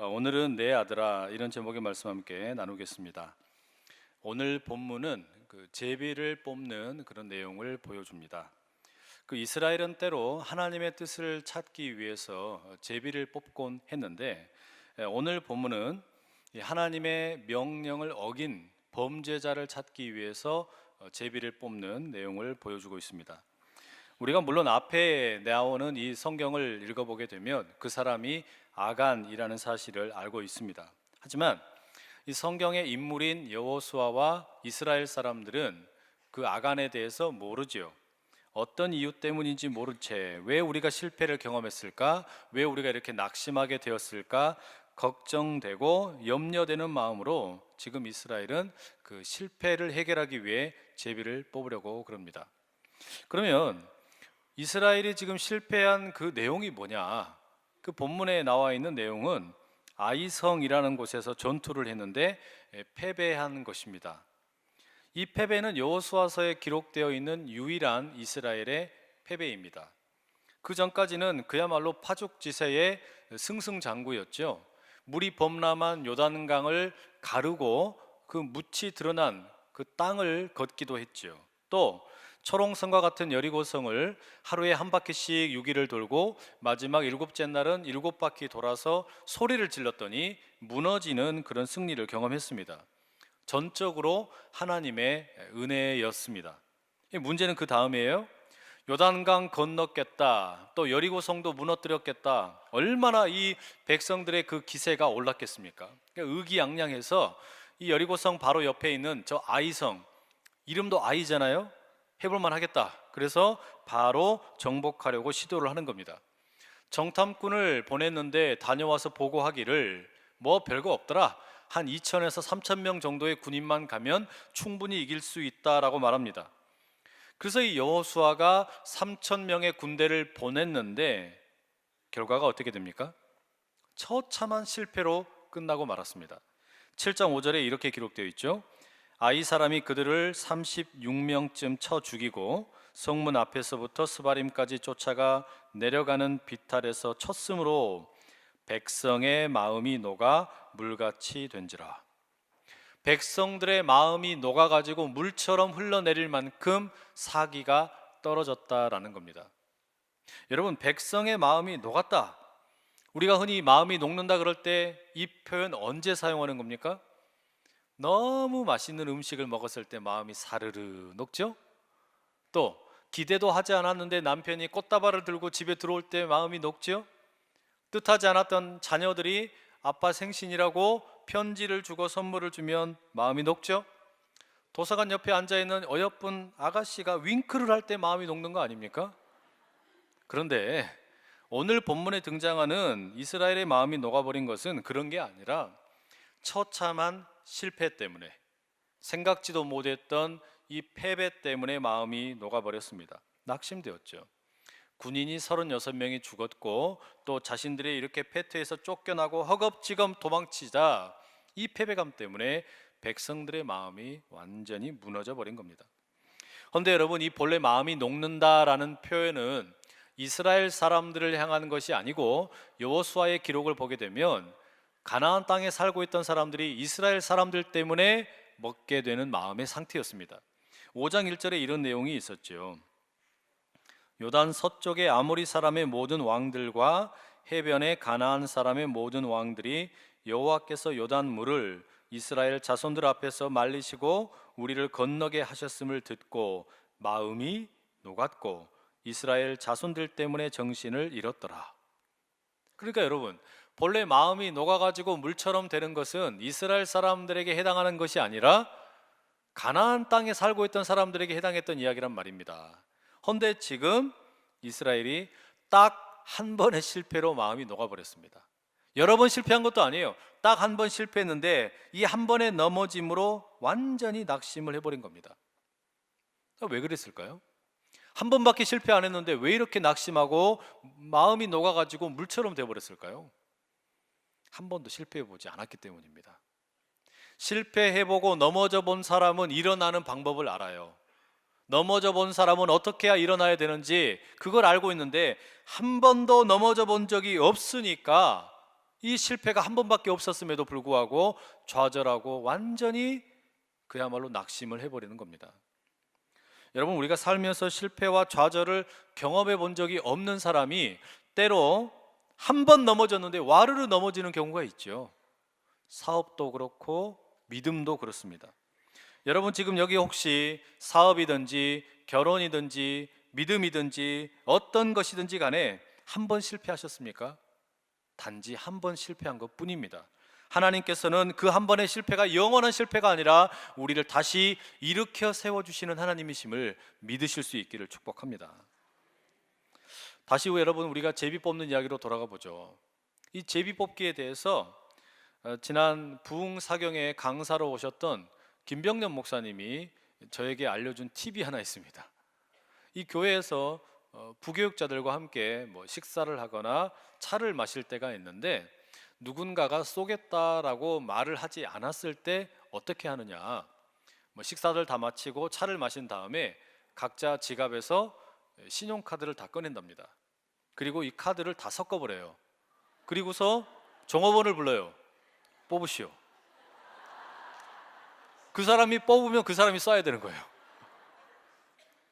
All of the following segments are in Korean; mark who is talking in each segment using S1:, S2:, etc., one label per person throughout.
S1: 오늘은 내 아들아 이런 제목의 말씀 함께 나누겠습니다. 오늘 본문은 제비를 뽑는 그런 내용을 보여줍니다. 이스라엘은 때로 하나님의 뜻을 찾기 위해서 제비를 뽑곤 했는데 오늘 본문은 하나님의 명령을 어긴 범죄자를 찾기 위해서 제비를 뽑는 내용을 보여주고 있습니다. 우리가 물론 앞에 나오는 이 성경을 읽어보게 되면 그 사람이 아간이라는 사실을 알고 있습니다. 하지만 이 성경의 인물인 여호수아와 이스라엘 사람들은 그 아간에 대해서 모르지요. 어떤 이유 때문인지 모른 채 왜 우리가 실패를 경험했을까? 왜 우리가 이렇게 낙심하게 되었을까? 걱정되고 염려되는 마음으로 지금 이스라엘은 그 실패를 해결하기 위해 제비를 뽑으려고 그럽니다. 그러면 이스라엘이 지금 실패한 그 내용이 뭐냐? 그 본문에 나와 있는 내용은 아이성이라는 곳에서 전투를 했는데 패배한 것입니다. 이 패배는 여호수아서에 기록되어 있는 유일한 이스라엘의 패배입니다. 그 전까지는 그야말로 파죽지세의 승승장구였죠. 물이 범람한 요단강을 가르고 그 묻이 드러난 그 땅을 걷기도 했죠. 또 초롱성과 같은 여리고성을 하루에 한 바퀴씩 6일을 돌고 마지막 일곱째 날은 7바퀴 돌아서 소리를 질렀더니 무너지는 그런 승리를 경험했습니다. 전적으로 하나님의 은혜였습니다. 문제는 그 다음이에요. 요단강 건넜겠다, 또 여리고성도 무너뜨렸겠다. 얼마나 이 백성들의 그 기세가 올랐겠습니까? 의기양양해서 이 여리고성 바로 옆에 있는 저 아이성, 이름도 아이잖아요. 해볼만 하겠다. 그래서 바로 정복하려고 시도를 하는 겁니다. 정탐꾼을 보냈는데 다녀와서 보고하기를 뭐 별거 없더라. 한 2,000에서 3,000명 정도의 군인만 가면 충분히 이길 수 있다라고 말합니다. 그래서 이 여호수아가 3,000명의 군대를 보냈는데 결과가 어떻게 됩니까? 처참한 실패로 끝나고 말았습니다. 7장 5절에 이렇게 기록되어 있죠. 아이 사람이 그들을 36명쯤 쳐 죽이고 성문 앞에서부터 스바림까지 쫓아가 내려가는 비탈에서 쳤으므로 백성의 마음이 녹아 물같이 된지라. 백성들의 마음이 녹아가지고 물처럼 흘러내릴 만큼 사기가 떨어졌다라는 겁니다. 여러분, 백성의 마음이 녹았다. 우리가 흔히 마음이 녹는다 그럴 때 이 표현 언제 사용하는 겁니까? 너무 맛있는 음식을 먹었을 때 마음이 사르르 녹죠? 또 기대도 하지 않았는데 남편이 꽃다발을 들고 집에 들어올 때 마음이 녹죠? 뜻하지 않았던 자녀들이 아빠 생신이라고 편지를 주고 선물을 주면 마음이 녹죠? 도서관 옆에 앉아있는 어여쁜 아가씨가 윙크를 할 때 마음이 녹는 거 아닙니까? 그런데 오늘 본문에 등장하는 이스라엘의 마음이 녹아버린 것은 그런 게 아니라 처참한 실패 때문에, 생각지도 못했던 이 패배 때문에 마음이 녹아버렸습니다. 낙심되었죠. 군인이 36명이 죽었고 또 자신들이 이렇게 패퇴해서 쫓겨나고 허겁지겁 도망치자 이 패배감 때문에 백성들의 마음이 완전히 무너져 버린 겁니다. 그런데 여러분, 이 본래 마음이 녹는다라는 표현은 이스라엘 사람들을 향한 것이 아니고 여호수아의 기록을 보게 되면 가나안 땅에 살고 있던 사람들이 이스라엘 사람들 때문에 먹게 되는 마음의 상태였습니다. 5장 1절에 이런 내용이 있었죠. 요단 서쪽의 아모리 사람의 모든 왕들과 해변의 가나안 사람의 모든 왕들이 여호와께서 요단 물을 이스라엘 자손들 앞에서 말리시고 우리를 건너게 하셨음을 듣고 마음이 녹았고 이스라엘 자손들 때문에 정신을 잃었더라. 그러니까 여러분, 본래 마음이 녹아가지고 물처럼 되는 것은 이스라엘 사람들에게 해당하는 것이 아니라 가나안 땅에 살고 있던 사람들에게 해당했던 이야기란 말입니다. 헌데 지금 이스라엘이 딱 한 번의 실패로 마음이 녹아버렸습니다. 여러 번 실패한 것도 아니에요. 딱 한 번 실패했는데 이 한 번의 넘어짐으로 완전히 낙심을 해버린 겁니다. 왜 그랬을까요? 한 번밖에 실패 안 했는데 왜 이렇게 낙심하고 마음이 녹아가지고 물처럼 돼버렸을까요? 한 번도 실패해보지 않았기 때문입니다. 실패해보고 넘어져 본 사람은 일어나는 방법을 알아요. 넘어져 본 사람은 어떻게 해야 일어나야 되는지 그걸 알고 있는데 한 번도 넘어져 본 적이 없으니까 이 실패가 한 번밖에 없었음에도 불구하고 좌절하고 완전히 그야말로 낙심을 해버리는 겁니다. 여러분, 우리가 살면서 실패와 좌절을 경험해 본 적이 없는 사람이 때로 한 번 넘어졌는데 와르르 넘어지는 경우가 있죠. 사업도 그렇고 믿음도 그렇습니다. 여러분, 지금 여기 혹시 사업이든지 결혼이든지 믿음이든지 어떤 것이든지 간에 한 번 실패하셨습니까? 단지 한 번 실패한 것 뿐입니다. 하나님께서는 그 한 번의 실패가 영원한 실패가 아니라 우리를 다시 일으켜 세워주시는 하나님이심을 믿으실 수 있기를 축복합니다. 다시 여러분, 우리가 제비 뽑는 이야기로 돌아가 보죠. 이 제비 뽑기에 대해서 지난 부흥 사경에 강사로 오셨던 김병년 목사님이 저에게 알려준 팁이 하나 있습니다. 이 교회에서 부교육자들과 함께 식사를 하거나 차를 마실 때가 있는데 누군가가 쏘겠다라고 말을 하지 않았을 때 어떻게 하느냐, 식사를 다 마치고 차를 마신 다음에 각자 지갑에서 신용카드를 다 꺼낸답니다. 그리고 이 카드를 다 섞어버려요. 그리고서 종업원을 불러요. 뽑으시오. 그 사람이 뽑으면 그 사람이 쏴야 되는 거예요.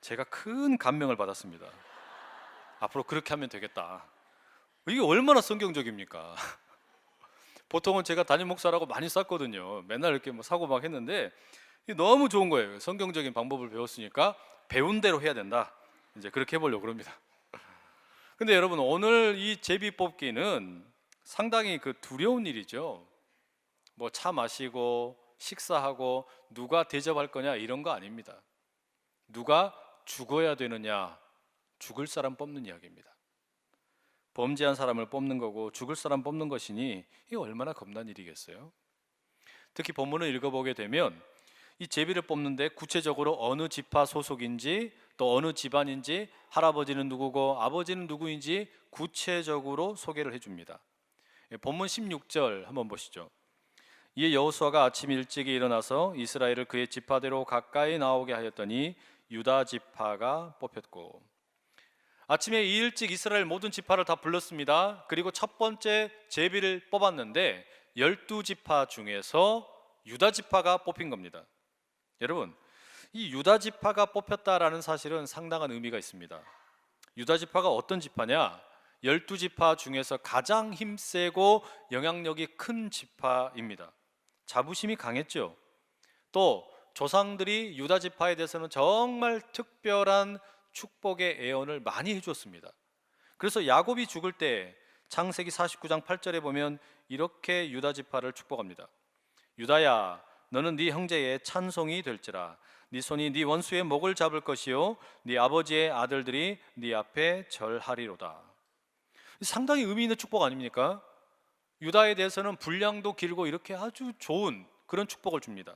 S1: 제가 큰 감명을 받았습니다. 앞으로 그렇게 하면 되겠다. 이게 얼마나 성경적입니까? 보통은 제가 담임 목사라고 많이 쐈거든요. 맨날 이렇게 사고 막 했는데 이게 너무 좋은 거예요. 성경적인 방법을 배웠으니까 배운 대로 해야 된다. 이제 그렇게 해보려고 그럽니다. 근데 여러분, 오늘 이 제비 뽑기는 상당히 두려운 일이죠. 차 마시고 식사하고 누가 대접할 거냐 이런 거 아닙니다. 누가 죽어야 되느냐, 죽을 사람 뽑는 이야기입니다. 범죄한 사람을 뽑는 거고 죽을 사람 뽑는 것이니 이게 얼마나 겁난 일이겠어요? 특히 본문을 읽어보게 되면 이 제비를 뽑는데 구체적으로 어느 지파 소속인지 또 어느 집안인지, 할아버지는 누구고 아버지는 누구인지 구체적으로 소개를 해줍니다. 본문 16절 한번 보시죠. 이에 여호수아가 아침 일찍이 일어나서 이스라엘을 그의 지파대로 가까이 나오게 하였더니 유다 지파가 뽑혔고, 아침에 일찍 이스라엘 모든 지파를 다 불렀습니다. 그리고 첫 번째 제비를 뽑았는데 12지파 중에서 유다 지파가 뽑힌 겁니다. 여러분, 이 유다 지파가 뽑혔다라는 사실은 상당한 의미가 있습니다. 유다 지파가 어떤 지파냐? 12지파 중에서 가장 힘세고 영향력이 큰 지파입니다. 자부심이 강했죠. 또 조상들이 유다 지파에 대해서는 정말 특별한 축복의 예언을 많이 해주었습니다. 그래서 야곱이 죽을 때 창세기 49장 8절에 보면 이렇게 유다 지파를 축복합니다. 유다야, 너는 네 형제의 찬송이 될지라. 네 손이 네 원수의 목을 잡을 것이요 네 아버지의 아들들이 네 앞에 절하리로다. 상당히 의미 있는 축복 아닙니까? 유다에 대해서는 분량도 길고 이렇게 아주 좋은 그런 축복을 줍니다.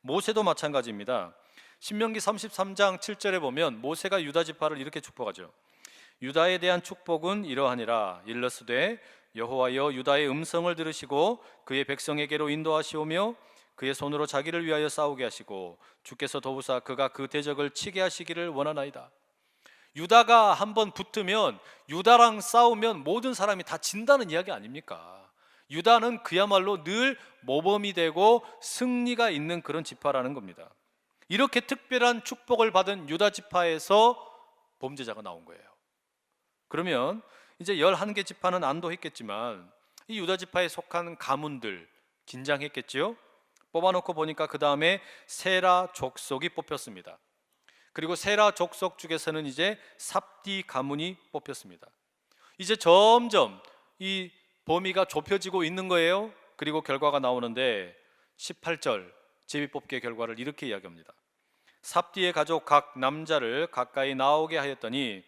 S1: 모세도 마찬가지입니다. 신명기 33장 7절에 보면 모세가 유다 지파를 이렇게 축복하죠. 유다에 대한 축복은 이러하니라. 일러스되 여호와여, 유다의 음성을 들으시고 그의 백성에게로 인도하시오며 그의 손으로 자기를 위하여 싸우게 하시고 주께서 도우사 그가 그 대적을 치게 하시기를 원하나이다. 유다가 한번 붙으면, 유다랑 싸우면 모든 사람이 다 진다는 이야기 아닙니까? 유다는 그야말로 늘 모범이 되고 승리가 있는 그런 지파라는 겁니다. 이렇게 특별한 축복을 받은 유다 지파에서 범죄자가 나온 거예요. 그러면 이제 11개 지파는 안도했겠지만 이 유다 지파에 속한 가문들 긴장했겠죠. 뽑아놓고 보니까 그 다음에 세라 족속이 뽑혔습니다. 그리고 세라 족속 중에서는 이제 삽디 가문이 뽑혔습니다. 이제 점점 이 범위가 좁혀지고 있는 거예요. 그리고 결과가 나오는데 18절 제비뽑기의 결과를 이렇게 이야기합니다. 삽디의 가족 각 남자를 가까이 나오게 하였더니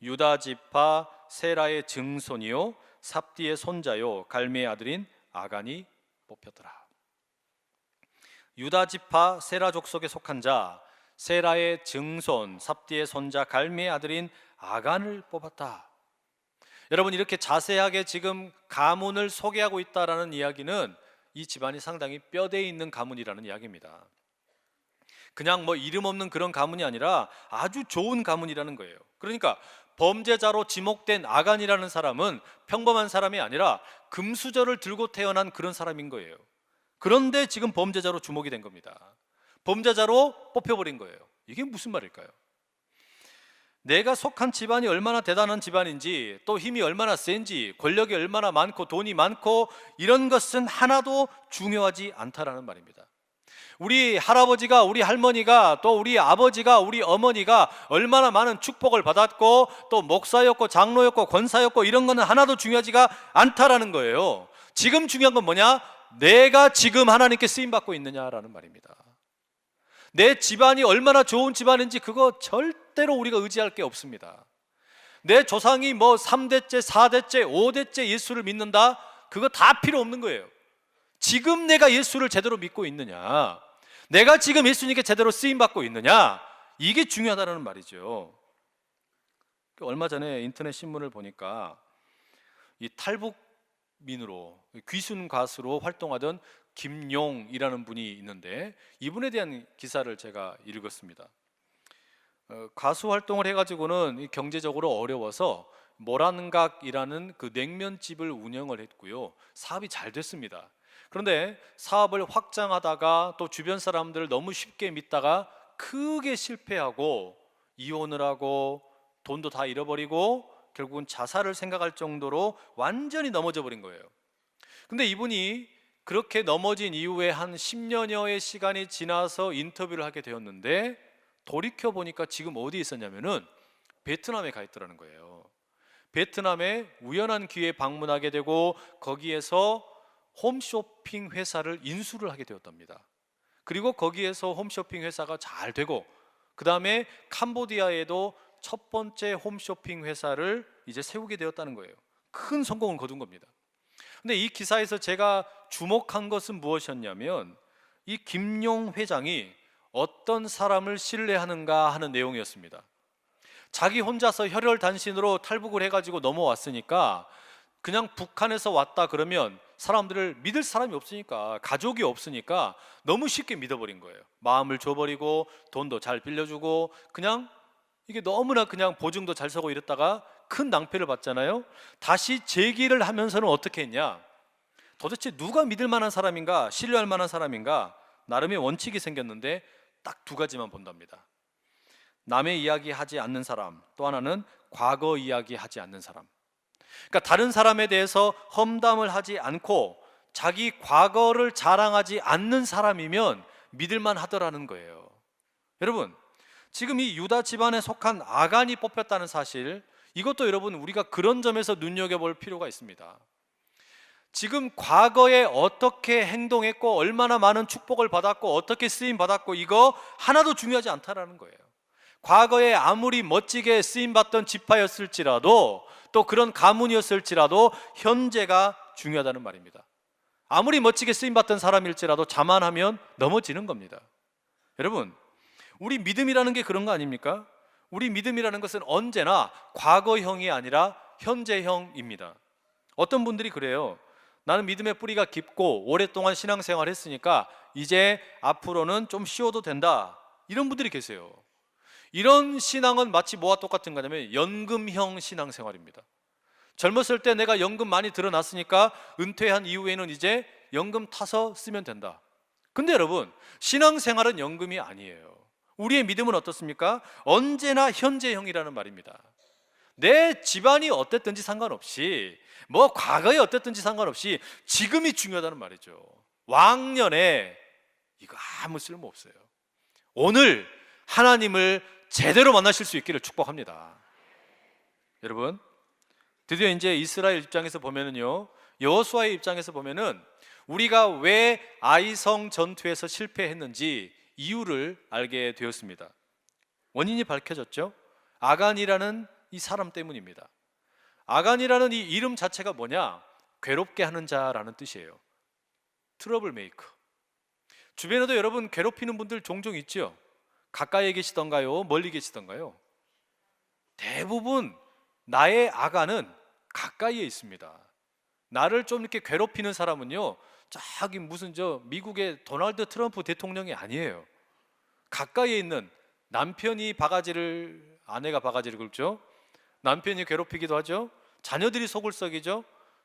S1: 유다 지파 세라의 증손이요 삽디의 손자요 갈미의 아들인 아간이 뽑혔더라. 유다 지파 세라 족속에 속한 자, 세라의 증손 삽디의 손자 갈미의 아들인 아간을 뽑았다. 여러분, 이렇게 자세하게 지금 가문을 소개하고 있다라는 이야기는 이 집안이 상당히 뼈대에 있는 가문이라는 이야기입니다. 그냥 이름 없는 그런 가문이 아니라 아주 좋은 가문이라는 거예요. 그러니까 범죄자로 지목된 아간이라는 사람은 평범한 사람이 아니라 금수저를 들고 태어난 그런 사람인 거예요. 그런데 지금 범죄자로 주목이 된 겁니다. 범죄자로 뽑혀버린 거예요. 이게 무슨 말일까요? 내가 속한 집안이 얼마나 대단한 집안인지, 또 힘이 얼마나 센지, 권력이 얼마나 많고 돈이 많고 이런 것은 하나도 중요하지 않다라는 말입니다. 우리 할아버지가, 우리 할머니가, 또 우리 아버지가, 우리 어머니가 얼마나 많은 축복을 받았고 또 목사였고 장로였고 권사였고 이런 거는 하나도 중요하지가 않다라는 거예요. 지금 중요한 건 뭐냐? 내가 지금 하나님께 쓰임받고 있느냐라는 말입니다. 내 집안이 얼마나 좋은 집안인지 그거 절대로 우리가 의지할 게 없습니다. 내 조상이 뭐 3대째, 4대째, 5대째 예수를 믿는다? 그거 다 필요 없는 거예요. 지금 내가 예수를 제대로 믿고 있느냐, 내가 지금 예수님께 제대로 쓰임받고 있느냐, 이게 중요하다는 말이죠. 얼마 전에 인터넷 신문을 보니까 이 탈북민으로 귀순 가수로 활동하던 김용이라는 분이 있는데 이분에 대한 기사를 제가 읽었습니다. 가수 활동을 해가지고는 경제적으로 어려워서 모란각이라는 그 냉면집을 운영을 했고요, 사업이 잘 됐습니다. 그런데 사업을 확장하다가 또 주변 사람들을 너무 쉽게 믿다가 크게 실패하고 이혼을 하고 돈도 다 잃어버리고 결국은 자살을 생각할 정도로 완전히 넘어져 버린 거예요. 근데 이분이 그렇게 넘어진 이후에 한 10년여의 시간이 지나서 인터뷰를 하게 되었는데 돌이켜 보니까 지금 어디에 있었냐면은 베트남에 가 있더라는 거예요. 베트남에 우연한 기회에 방문하게 되고 거기에서 홈쇼핑 회사를 인수를 하게 되었답니다. 그리고 거기에서 홈쇼핑 회사가 잘 되고 그 다음에 캄보디아에도 첫 번째 홈쇼핑 회사를 이제 세우게 되었다는 거예요. 큰 성공을 거둔 겁니다. 근데 이 기사에서 제가 주목한 것은 무엇이었냐면 이 김용 회장이 어떤 사람을 신뢰하는가 하는 내용이었습니다. 자기 혼자서 혈혈단신으로 탈북을 해가지고 넘어왔으니까 그냥 북한에서 왔다 그러면 사람들을 믿을 사람이 없으니까, 가족이 없으니까 너무 쉽게 믿어버린 거예요. 마음을 줘버리고 돈도 잘 빌려주고 그냥 이게 너무나 그냥 보증도 잘 서고 이랬다가 큰 낭패를 봤잖아요. 다시 재기를 하면서는 어떻게 했냐, 도대체 누가 믿을 만한 사람인가, 신뢰할 만한 사람인가, 나름의 원칙이 생겼는데 딱 두 가지만 본답니다. 남의 이야기 하지 않는 사람, 또 하나는 과거 이야기 하지 않는 사람. 그러니까 다른 사람에 대해서 험담을 하지 않고 자기 과거를 자랑하지 않는 사람이면 믿을만 하더라는 거예요. 여러분, 지금 이 유다 집안에 속한 아간이 뽑혔다는 사실, 이것도 여러분 우리가 그런 점에서 눈여겨볼 필요가 있습니다. 지금 과거에 어떻게 행동했고 얼마나 많은 축복을 받았고 어떻게 쓰임 받았고 이거 하나도 중요하지 않다라는 거예요. 과거에 아무리 멋지게 쓰임 받던 지파였을지라도 또 그런 가문이었을지라도 현재가 중요하다는 말입니다. 아무리 멋지게 쓰임 받던 사람일지라도 자만하면 넘어지는 겁니다. 여러분, 우리 믿음이라는 게 그런 거 아닙니까? 우리 믿음이라는 것은 언제나 과거형이 아니라 현재형입니다. 어떤 분들이 그래요. 나는 믿음의 뿌리가 깊고 오랫동안 신앙생활 했으니까 이제 앞으로는 좀 쉬어도 된다, 이런 분들이 계세요. 이런 신앙은 마치 뭐와 똑같은 거냐면 연금형 신앙생활입니다. 젊었을 때 내가 연금 많이 들어놨으니까 은퇴한 이후에는 이제 연금 타서 쓰면 된다. 근데 여러분, 신앙생활은 연금이 아니에요. 우리의 믿음은 어떻습니까? 언제나 현재형이라는 말입니다. 내 집안이 어땠든지 상관없이, 뭐 과거에 어땠든지 상관없이 지금이 중요하다는 말이죠. 왕년에 이거 아무 쓸모 없어요. 오늘 하나님을 제대로 만나실 수 있기를 축복합니다. 여러분, 드디어 이제 이스라엘 입장에서 보면은요, 여호수아의 입장에서 보면은 우리가 왜 아이성 전투에서 실패했는지 이유를 알게 되었습니다. 원인이 밝혀졌죠. 아간이라는 이 사람 때문입니다. 아간이라는 이 이름 자체가 뭐냐? 괴롭게 하는 자라는 뜻이에요. 트러블 메이커. 주변에도 여러분 괴롭히는 분들 종종 있죠? 가까이에 계시던가요? 멀리 계시던가요? 대부분 나의 아간은 가까이에 있습니다. 나를 좀 이렇게 괴롭히는 사람은요, 저기 무슨 미국의 도널드 트럼프 대통령이 아니에요. 가까이에 있는 남편이 바가지를, 아내가 바가지를 긁죠. 남편이 괴롭히기도 하죠. 자녀들이 속을 썩이죠.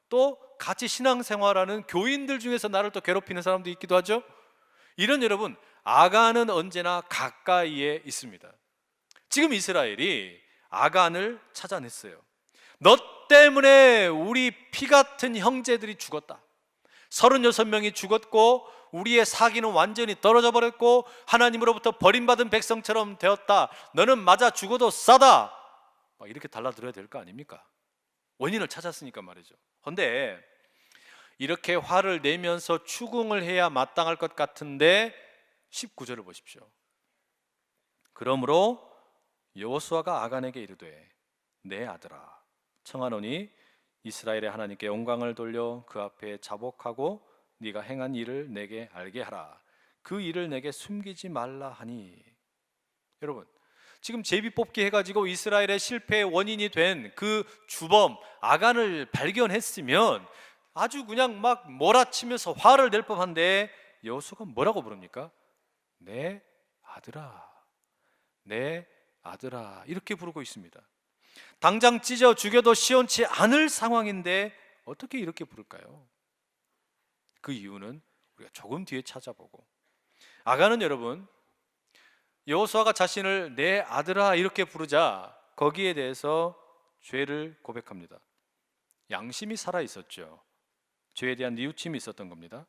S1: 또 같이 신앙생활하는 교인들 중에서 나를 또 괴롭히는 사람도 있기도 하죠. 이런 여러분, 아간은 언제나 가까이에 있습니다. 지금 이스라엘이 아간을 찾아냈어요. 너 때문에 우리 피 같은 형제들이 죽었다. 36명이 죽었고 우리의 사기는 완전히 떨어져 버렸고 하나님으로부터 버림받은 백성처럼 되었다. 너는 맞아 죽어도 싸다. 막 이렇게 달라들어야 될 거 아닙니까? 원인을 찾았으니까 말이죠. 그런데 이렇게 화를 내면서 추궁을 해야 마땅할 것 같은데 19절을 보십시오. 그러므로 여호수아가 아간에게 이르되 내 아들아 청하노니 이스라엘의 하나님께 영광을 돌려 그 앞에 자복하고 네가 행한 일을 내게 알게 하라. 그 일을 내게 숨기지 말라 하니. 여러분, 지금 제비 뽑기 해가지고 이스라엘의 실패의 원인이 된 그 주범 아간을 발견했으면 아주 그냥 막 몰아치면서 화를 낼 법한데 여호수아가 뭐라고 부릅니까? 내 아들아, 내 아들아 이렇게 부르고 있습니다. 당장 찢어 죽여도 시원치 않을 상황인데 어떻게 이렇게 부를까요? 그 이유는 우리가 조금 뒤에 찾아보고, 아간은 여러분 여호수아가 자신을 내 아들아 이렇게 부르자 거기에 대해서 죄를 고백합니다. 양심이 살아 있었죠. 죄에 대한 뉘우침이 있었던 겁니다.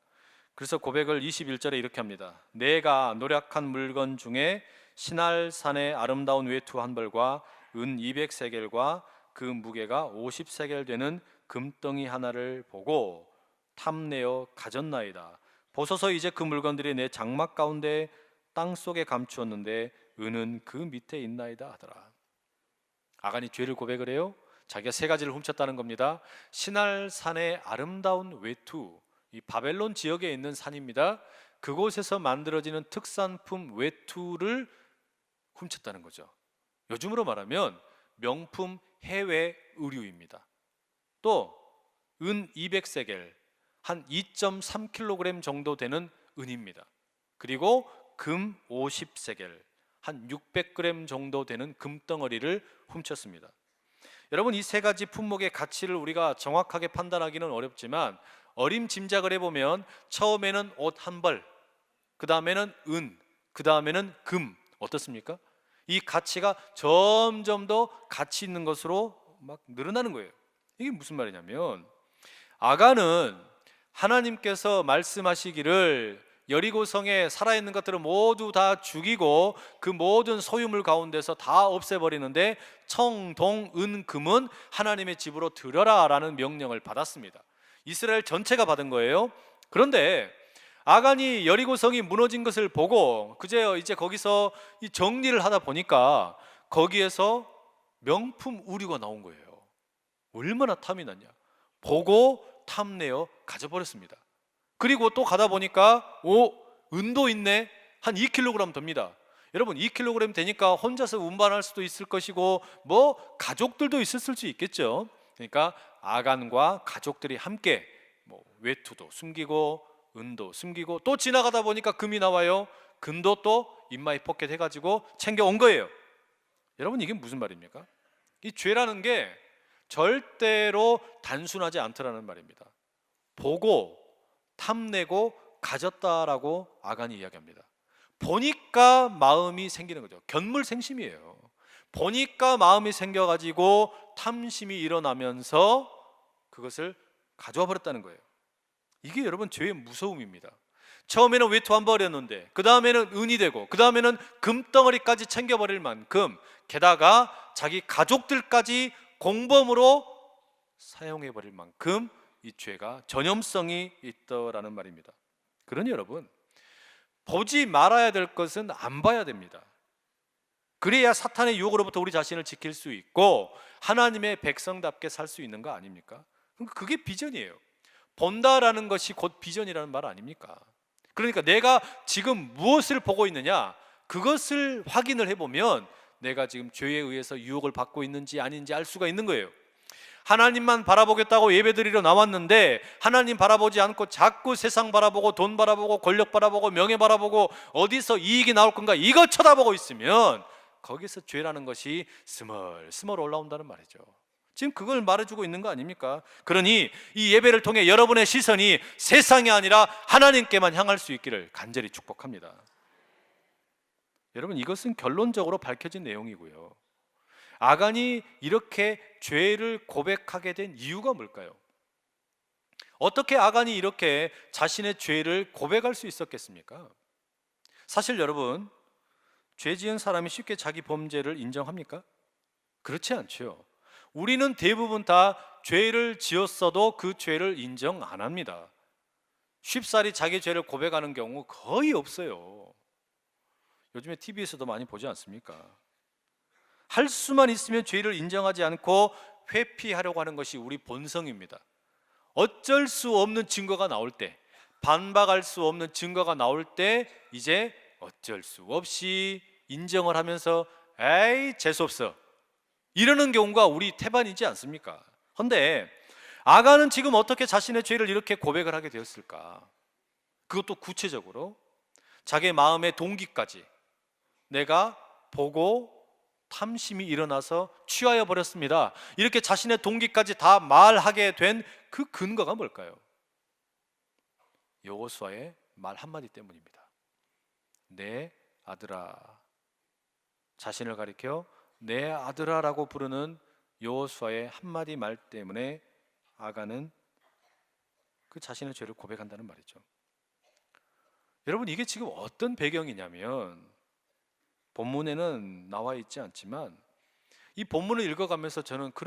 S1: 그래서 고백을 21절에 이렇게 합니다. 내가 노력한 물건 중에 시날산의 아름다운 외투 한 벌과 은 200세겔과 그 무게가 50세겔 되는 금덩이 하나를 보고 탐내어 가졌나이다. 보소서 이제 그 물건들이 내 장막 가운데 땅 속에 감추었는데 은은 그 밑에 있나이다 하더라. 아간이 죄를 고백을 해요. 자기가 세 가지를 훔쳤다는 겁니다. 시날산의 아름다운 외투, 이 바벨론 지역에 있는 산입니다. 그곳에서 만들어지는 특산품 외투를 훔쳤다는 거죠. 요즘으로 말하면 명품 해외 의류입니다. 또 은 200세겔, 한 2.3kg 정도 되는 은입니다. 그리고 금 50세겔, 한 600g 정도 되는 금덩어리를 훔쳤습니다. 여러분, 이 세 가지 품목의 가치를 우리가 정확하게 판단하기는 어렵지만 어림짐작을 해보면 처음에는 옷 한 벌, 그 다음에는 은, 그 다음에는 금, 어떻습니까? 이 가치가 점점 더 가치 있는 것으로 막 늘어나는 거예요. 이게 무슨 말이냐면 아간은 하나님께서 말씀하시기를 여리고성에 살아있는 것들을 모두 다 죽이고 그 모든 소유물 가운데서 다 없애버리는데 청, 동, 은, 금은 하나님의 집으로 들여라 라는 명령을 받았습니다. 이스라엘 전체가 받은 거예요. 그런데 아간이 여리고성이 무너진 것을 보고 그제 이제 거기서 이 정리를 하다 보니까 거기에서 명품 의류가 나온 거예요. 얼마나 탐이 났냐. 보고 탐내어 가져버렸습니다. 그리고 또 가다 보니까 은도 있네. 한 2kg 됩니다. 여러분 2kg 되니까 혼자서 운반할 수도 있을 것이고 뭐 가족들도 있었을 수 있겠죠. 그러니까 아간과 가족들이 함께 뭐 외투도 숨기고 은도 숨기고 또 지나가다 보니까 금이 나와요. 금도 또 인마이 포켓 해가지고 챙겨온 거예요. 여러분 이게 무슨 말입니까? 이 죄라는 게 절대로 단순하지 않더라는 말입니다. 보고 탐내고 가졌다라고 아간이 이야기합니다. 보니까 마음이 생기는 거죠. 견물생심이에요. 보니까 마음이 생겨가지고 탐심이 일어나면서 그것을 가져와 버렸다는 거예요. 이게 여러분 죄의 무서움입니다. 처음에는 외투 한 벌이었는데 그 다음에는 은이 되고 그 다음에는 금덩어리까지 챙겨버릴 만큼 게다가 자기 가족들까지 공범으로 사용해버릴 만큼 이 죄가 전염성이 있더라는 말입니다. 그러니 여러분 보지 말아야 될 것은 안 봐야 됩니다. 그래야 사탄의 유혹으로부터 우리 자신을 지킬 수 있고 하나님의 백성답게 살 수 있는 거 아닙니까? 그게 비전이에요. 본다라는 것이 곧 비전이라는 말 아닙니까? 그러니까 내가 지금 무엇을 보고 있느냐 그것을 확인을 해보면 내가 지금 죄에 의해서 유혹을 받고 있는지 아닌지 알 수가 있는 거예요. 하나님만 바라보겠다고 예배드리러 나왔는데 하나님 바라보지 않고 자꾸 세상 바라보고 돈 바라보고 권력 바라보고 명예 바라보고 어디서 이익이 나올 건가 이거 쳐다보고 있으면 거기서 죄라는 것이 스멀스멀 올라온다는 말이죠. 지금 그걸 말해주고 있는 거 아닙니까? 그러니 이 예배를 통해 여러분의 시선이 세상이 아니라 하나님께만 향할 수 있기를 간절히 축복합니다. 여러분, 이것은 결론적으로 밝혀진 내용이고요. 아간이 이렇게 죄를 고백하게 된 이유가 뭘까요? 어떻게 아간이 이렇게 자신의 죄를 고백할 수 있었겠습니까? 사실 여러분, 죄 지은 사람이 쉽게 자기 범죄를 인정합니까? 그렇지 않죠. 우리는 대부분 다 죄를 지었어도 그 죄를 인정 안 합니다. 쉽사리 자기 죄를 고백하는 경우 거의 없어요. 요즘에 TV에서도 많이 보지 않습니까? 할 수만 있으면 죄를 인정하지 않고 회피하려고 하는 것이 우리 본성입니다. 어쩔 수 없는 증거가 나올 때, 반박할 수 없는 증거가 나올 때 이제 어쩔 수 없이 인정을 하면서 에이 재수없어 이러는 경우가 우리 태반이지 않습니까? 그런데 아간은 지금 어떻게 자신의 죄를 이렇게 고백을 하게 되었을까? 그것도 구체적으로 자기의 마음의 동기까지 내가 보고 탐심이 일어나서 취하여 버렸습니다, 이렇게 자신의 동기까지 다 말하게 된 그 근거가 뭘까요? 여호수아의 말 한마디 때문입니다. 내 아들아, 자신을 가리켜 내 아들아라고 부르는 여호수아의 한마디 말 때문에 아간은 그 자신의 죄를 고백한다는 말이죠. 여러분, 이게 지금 어떤 배경이냐면 본문에는 나와 있지 않지만 이 본문을 읽어가면서 저는 그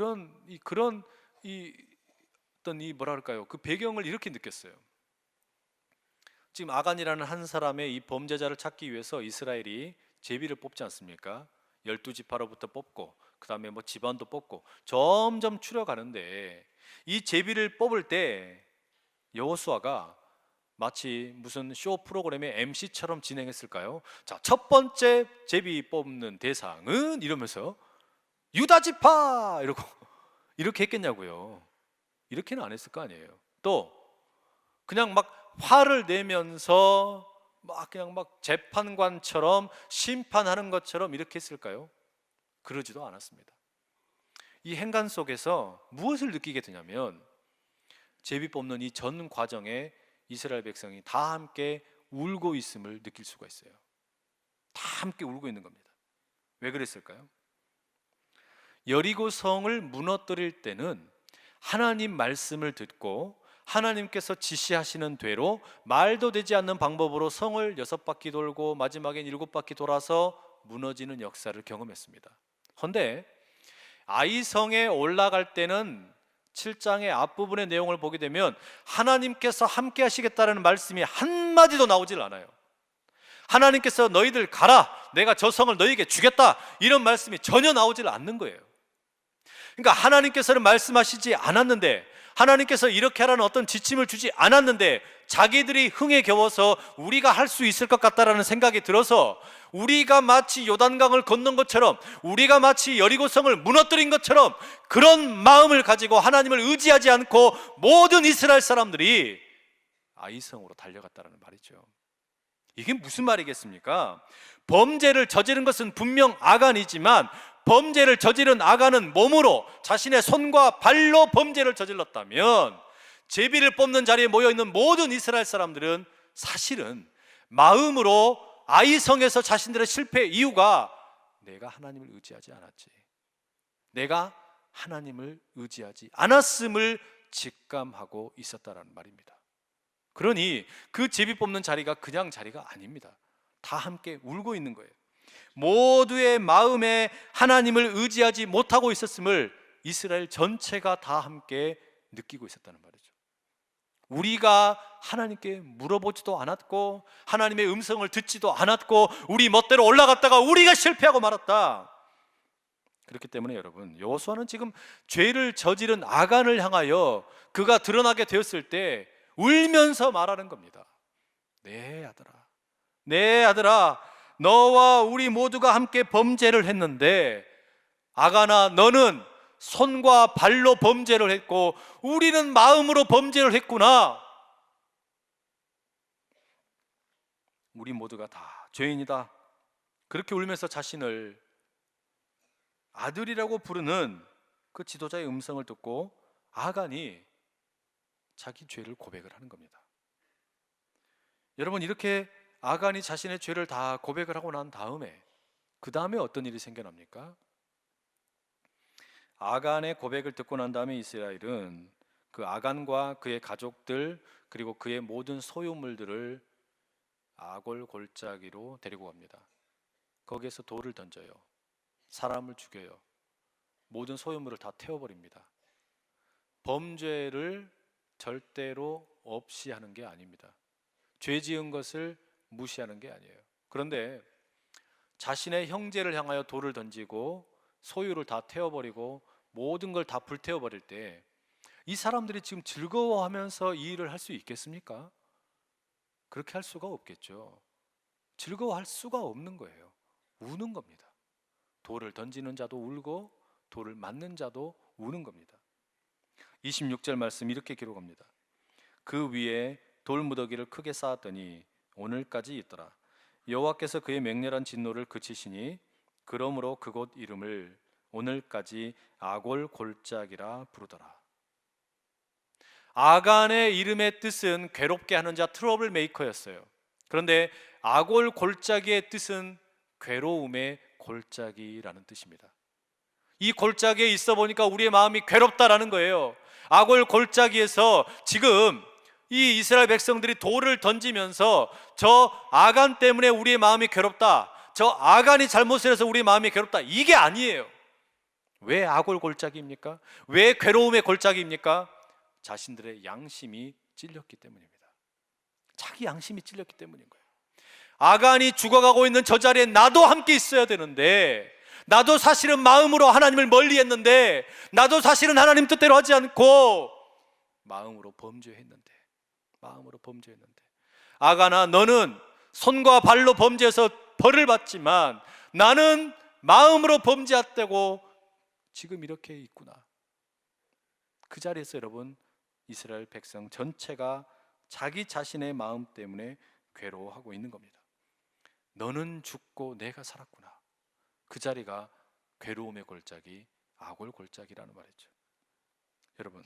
S1: 배경을 이렇게 느꼈어요. 지금 아간이라는 한 사람의 이 범죄자를 찾기 위해서 이스라엘이 제비를 뽑지 않습니까? 12지파로부터 뽑고 그 다음에 집안도 뽑고 점점 추려가는데 이 제비를 뽑을 때 여호수아가 마치 무슨 쇼 프로그램의 MC처럼 진행했을까요? 자, 첫 번째 제비 뽑는 대상은 이러면서 유다지파 이러고 이렇게 했겠냐고요. 이렇게는 안 했을 거 아니에요. 또 그냥 막 화를 내면서 그냥 재판관처럼 심판하는 것처럼 이렇게 했을까요? 그러지도 않았습니다. 이 행간 속에서 무엇을 느끼게 되냐면 제비 뽑는 이 전 과정에 이스라엘 백성이 다 함께 울고 있음을 느낄 수가 있어요. 다 함께 울고 있는 겁니다. 왜 그랬을까요? 여리고 성을 무너뜨릴 때는 하나님 말씀을 듣고 하나님께서 지시하시는 대로 말도 되지 않는 방법으로 성을 6바퀴 돌고 마지막엔 7바퀴 돌아서 무너지는 역사를 경험했습니다. 그런데 아이성에 올라갈 때는 7장의 앞부분의 내용을 보게 되면 하나님께서 함께 하시겠다는 말씀이 한마디도 나오질 않아요. 하나님께서 너희들 가라, 내가 저 성을 너희에게 주겠다, 이런 말씀이 전혀 나오질 않는 거예요. 그러니까 하나님께서는 말씀하시지 않았는데, 하나님께서 이렇게 하라는 어떤 지침을 주지 않았는데 자기들이 흥에 겨워서 우리가 할 수 있을 것 같다라는 생각이 들어서 우리가 마치 요단강을 건넌 것처럼, 우리가 마치 여리고성을 무너뜨린 것처럼 그런 마음을 가지고 하나님을 의지하지 않고 모든 이스라엘 사람들이 아이성으로 달려갔다는 말이죠. 이게 무슨 말이겠습니까? 범죄를 저지른 것은 분명 아간이지만 범죄를 저지른 아간은 몸으로 자신의 손과 발로 범죄를 저질렀다면 제비를 뽑는 자리에 모여있는 모든 이스라엘 사람들은 사실은 마음으로 아이성에서 자신들의 실패의 이유가 내가 하나님을 의지하지 않았지, 내가 하나님을 의지하지 않았음을 직감하고 있었다라는 말입니다. 그러니 그 제비 뽑는 자리가 그냥 자리가 아닙니다. 다 함께 울고 있는 거예요. 모두의 마음에 하나님을 의지하지 못하고 있었음을 이스라엘 전체가 다 함께 느끼고 있었다는 말이죠. 우리가 하나님께 물어보지도 않았고 하나님의 음성을 듣지도 않았고 우리 멋대로 올라갔다가 우리가 실패하고 말았다. 그렇기 때문에 여러분, 여호수아는 지금 죄를 저지른 아간을 향하여 그가 드러나게 되었을 때 울면서 말하는 겁니다. 내 아들아, 내 아들아, 너와 우리 모두가 함께 범죄를 했는데 아간아, 너는 손과 발로 범죄를 했고 우리는 마음으로 범죄를 했구나. 우리 모두가 다 죄인이다. 그렇게 울면서 자신을 아들이라고 부르는 그 지도자의 음성을 듣고 아간이 자기 죄를 고백을 하는 겁니다. 여러분, 이렇게 아간이 자신의 죄를 다 고백을 하고 난 다음에 그 다음에 어떤 일이 생겨납니까? 아간의 고백을 듣고 난 다음에 이스라엘은 그 아간과 그의 가족들 그리고 그의 모든 소유물들을 아골 골짜기로 데리고 갑니다. 거기에서 돌을 던져요. 사람을 죽여요. 모든 소유물을 다 태워버립니다. 범죄를 절대로 없이 하는 게 아닙니다. 죄 지은 것을 무시하는 게 아니에요. 그런데 자신의 형제를 향하여 돌을 던지고 소유를 다 태워버리고 모든 걸 다 불태워버릴 때 이 사람들이 지금 즐거워하면서 이 일을 할 수 있겠습니까? 그렇게 할 수가 없겠죠. 즐거워할 수가 없는 거예요. 우는 겁니다. 돌을 던지는 자도 울고 돌을 맞는 자도 우는 겁니다. 26절 말씀 이렇게 기록합니다. 그 위에 돌무더기를 크게 쌓았더니 오늘까지 있더라. 여호와께서 그의 맹렬한 진노를 그치시니 그러므로 그곳 이름을 오늘까지 아골 골짜기라 부르더라. 아간의 이름의 뜻은 괴롭게 하는 자, 트러블 메이커였어요. 그런데 아골 골짜기의 뜻은 괴로움의 골짜기라는 뜻입니다. 이 골짜기에 있어 보니까 우리의 마음이 괴롭다라는 거예요. 아골 골짜기에서 지금 이 이스라엘 백성들이 돌을 던지면서 저 아간 때문에 우리의 마음이 괴롭다, 저 아간이 잘못을 해서 우리의 마음이 괴롭다, 이게 아니에요. 왜 아골 골짜기입니까? 왜 괴로움의 골짜기입니까? 자신들의 양심이 찔렸기 때문입니다. 자기 양심이 찔렸기 때문인 거예요. 아간이 죽어가고 있는 저 자리에 나도 함께 있어야 되는데, 나도 사실은 마음으로 하나님을 멀리했는데, 나도 사실은 하나님 뜻대로 하지 않고 마음으로 범죄했는데, 아간아, 너는 손과 발로 범죄해서 벌을 받지만 나는 마음으로 범죄했다고 지금 이렇게 있구나. 그 자리에서 여러분, 이스라엘 백성 전체가 자기 자신의 마음 때문에 괴로워하고 있는 겁니다. 너는 죽고 내가 살았구나. 그 자리가 괴로움의 골짜기, 아골 골짜기라는 말이죠. 여러분,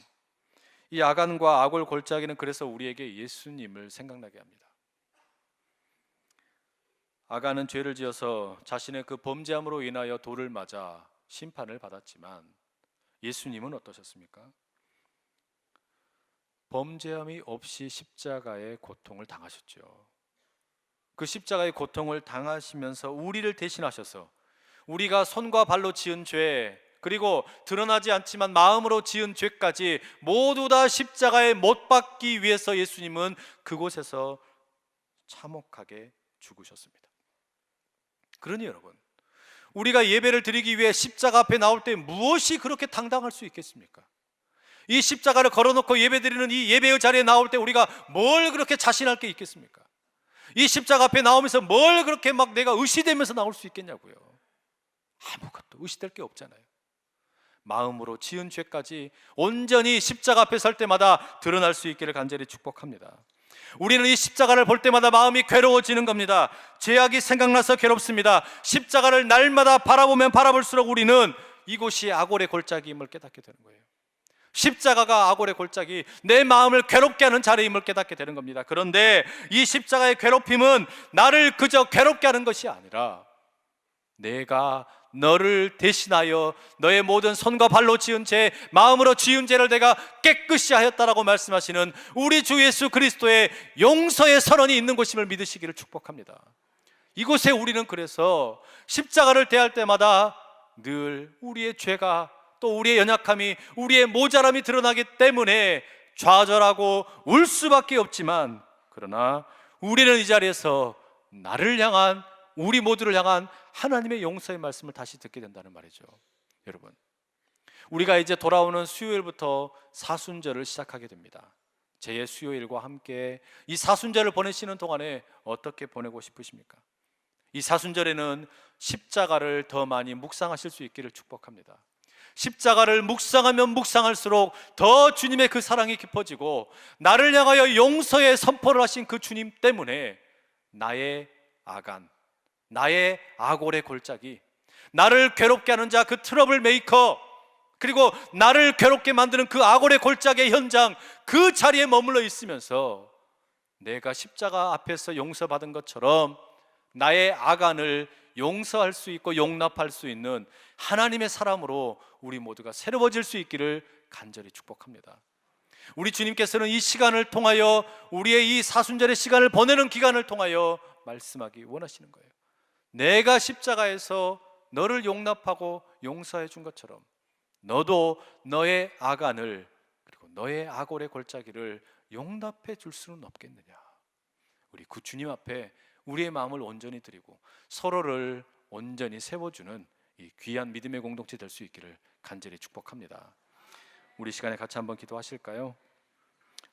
S1: 이 아간과 아골 골짜기는 그래서 우리에게 예수님을 생각나게 합니다. 아간은 죄를 지어서 자신의 그 범죄함으로 인하여 돌을 맞아 심판을 받았지만 예수님은 어떠셨습니까? 범죄함이 없이 십자가의 고통을 당하셨죠. 그 십자가의 고통을 당하시면서 우리를 대신하셔서 우리가 손과 발로 지은 죄, 그리고 드러나지 않지만 마음으로 지은 죄까지 모두 다 십자가에 못 박기 위해서 예수님은 그곳에서 참혹하게 죽으셨습니다. 그러니 여러분, 우리가 예배를 드리기 위해 십자가 앞에 나올 때 무엇이 그렇게 당당할 수 있겠습니까? 이 십자가를 걸어놓고 예배드리는 이 예배의 자리에 나올 때 우리가 뭘 그렇게 자신할 게 있겠습니까? 이 십자가 앞에 나오면서 뭘 그렇게 막 내가 의시되면서 나올 수 있겠냐고요. 아무것도 의시될 게 없잖아요. 마음으로 지은 죄까지 온전히 십자가 앞에 설 때마다 드러날 수 있기를 간절히 축복합니다. 우리는 이 십자가를 볼 때마다 마음이 괴로워지는 겁니다. 죄악이 생각나서 괴롭습니다. 십자가를 날마다 바라보면 바라볼수록 우리는 이곳이 아골의 골짜기임을 깨닫게 되는 거예요. 십자가가 아골의 골짜기, 내 마음을 괴롭게 하는 자리임을 깨닫게 되는 겁니다. 그런데 이 십자가의 괴롭힘은 나를 그저 괴롭게 하는 것이 아니라 내가 너를 대신하여 너의 모든 손과 발로 지은 죄, 마음으로 지은 죄를 내가 깨끗이 하였다라고 말씀하시는 우리 주 예수 그리스도의 용서의 선언이 있는 곳임을 믿으시기를 축복합니다. 이곳에 우리는 그래서 십자가를 대할 때마다 늘 우리의 죄가, 또 우리의 연약함이, 우리의 모자람이 드러나기 때문에 좌절하고 울 수밖에 없지만, 그러나 우리는 이 자리에서 나를 향한, 우리 모두를 향한 하나님의 용서의 말씀을 다시 듣게 된다는 말이죠. 여러분, 우리가 이제 돌아오는 수요일부터 사순절을 시작하게 됩니다. 제 수요일과 함께 이 사순절을 보내시는 동안에 어떻게 보내고 싶으십니까? 이 사순절에는 십자가를 더 많이 묵상하실 수 있기를 축복합니다. 십자가를 묵상하면 묵상할수록 더 주님의 그 사랑이 깊어지고, 나를 향하여 용서의 선포를 하신 그 주님 때문에 나의 아간, 나의 아골의 골짜기, 나를 괴롭게 하는 자, 그 트러블 메이커, 그리고 나를 괴롭게 만드는 그 악월의 골짜기의 현장, 그 자리에 머물러 있으면서 내가 십자가 앞에서 용서받은 것처럼 나의 악안을 용서할 수 있고 용납할 수 있는 하나님의 사람으로 우리 모두가 새로워질 수 있기를 간절히 축복합니다. 우리 주님께서는 이 시간을 통하여, 우리의 이 사순절의 시간을 보내는 기간을 통하여 말씀하기 원하시는 거예요. 내가 십자가에서 너를 용납하고 용서해 준 것처럼 너도 너의 악안을, 그리고 너의 악월의 골짜기를 용납해 줄 수는 없겠느냐. 우리 그 주님 앞에 우리의 마음을 온전히 드리고 서로를 온전히 세워주는 이 귀한 믿음의 공동체 될 수 있기를 간절히 축복합니다. 우리 시간에 같이 한번 기도하실까요?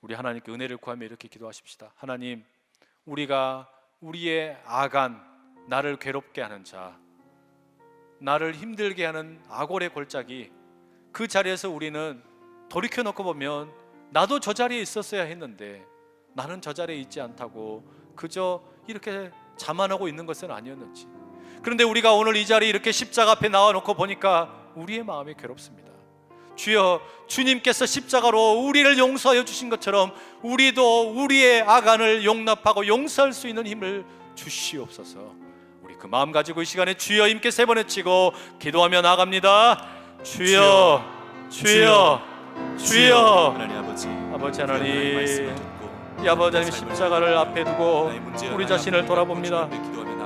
S1: 우리 하나님께 은혜를 구하며 이렇게 기도하십시다. 하나님, 우리가 우리의 악안, 나를 괴롭게 하는 자, 나를 힘들게 하는 악월의 골짜기, 그 자리에서 우리는 돌이켜놓고 보면 나도 저 자리에 있었어야 했는데 나는 저 자리에 있지 않다고 그저 이렇게 자만하고 있는 것은 아니었는지, 그런데 우리가 오늘 이 자리에 이렇게 십자가 앞에 나와놓고 보니까 우리의 마음이 괴롭습니다. 주여, 주님께서 십자가로 우리를 용서하여 주신 것처럼 우리도 우리의 악안을 용납하고 용서할 수 있는 힘을 주시옵소서. 우리 그 마음 가지고 이 시간에 주여 임께 세 번 외치고 기도하며 나갑니다. 주여, 주여, 주여.
S2: 하나님 아버지,
S1: 아버지 하나님,
S2: 말씀을 듣고
S1: 이 아버지 하나님 십자가를 앞에 두고 우리 자신을 돌아봅니다.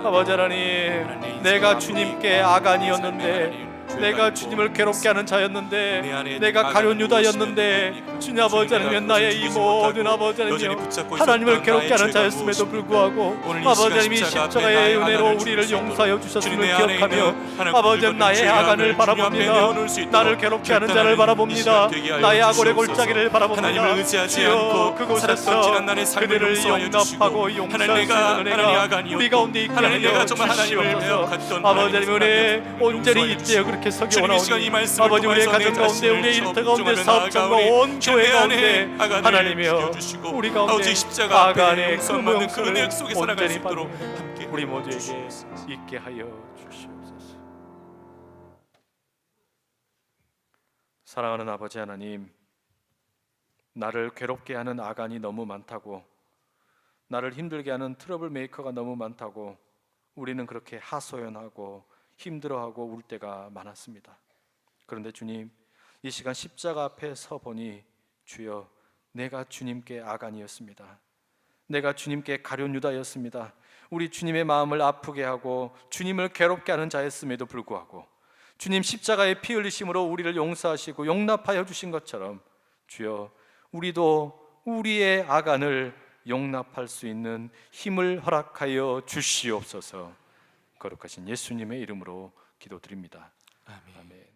S1: 아버지 하나님, 내가 주님께 악안이었는데, 내가 주님을 괴롭게 하는 자였는데, 내가 가룟 유다였는데, 주님 아버지 하나님, 나의 이 모든 아버지 하나님 하나님을 괴롭게 하는 자였음에도 불구하고 아버지 하나님 이 십자가의 은혜로 우리를 용서하여 주셨음을 기억하며 아버지 하나님 나의 악안을 바라봅니다. 나를 괴롭게 하는 자를 바라봅니다. 나의 악월의 골짜기를 바라봅니다. 주여, 그곳에서 그들을 용납하고 용서할 수 있는 은혜가 우리 가운데 있게 하여 주시옵소서. 아버지 하나님 은혜 온전히 있대요 그렇게 서기 원하오니 아버지 우리의 가정 가운데, 우리의 일터 가운데, 사업장과 온 교회 가운데 하나님이여 우리 가운데 악안의 그 모형을 온전히 받는 우리 모두에게 있게 하여 주시옵소서. 사랑하는 아버지 하나님, 나를 괴롭게 하는 악안이 너무 많다고, 나를 힘들게 하는 트러블 메이커가 너무 많다고 우리는 그렇게 하소연하고 힘들어하고 울 때가 많았습니다. 그런데 주님, 이 시간 십자가 앞에 서 보니 주여, 내가 주님께 악안이었습니다. 내가 주님께 가룟 유다였습니다. 우리 주님의 마음을 아프게 하고 주님을 괴롭게 하는 자였음에도 불구하고 주님 십자가의 피 흘리심으로 우리를 용서하시고 용납하여 주신 것처럼 주여, 우리도 우리의 악안을 용납할 수 있는 힘을 허락하여 주시옵소서. 거룩하신 예수님의 이름으로 기도드립니다. 아멘.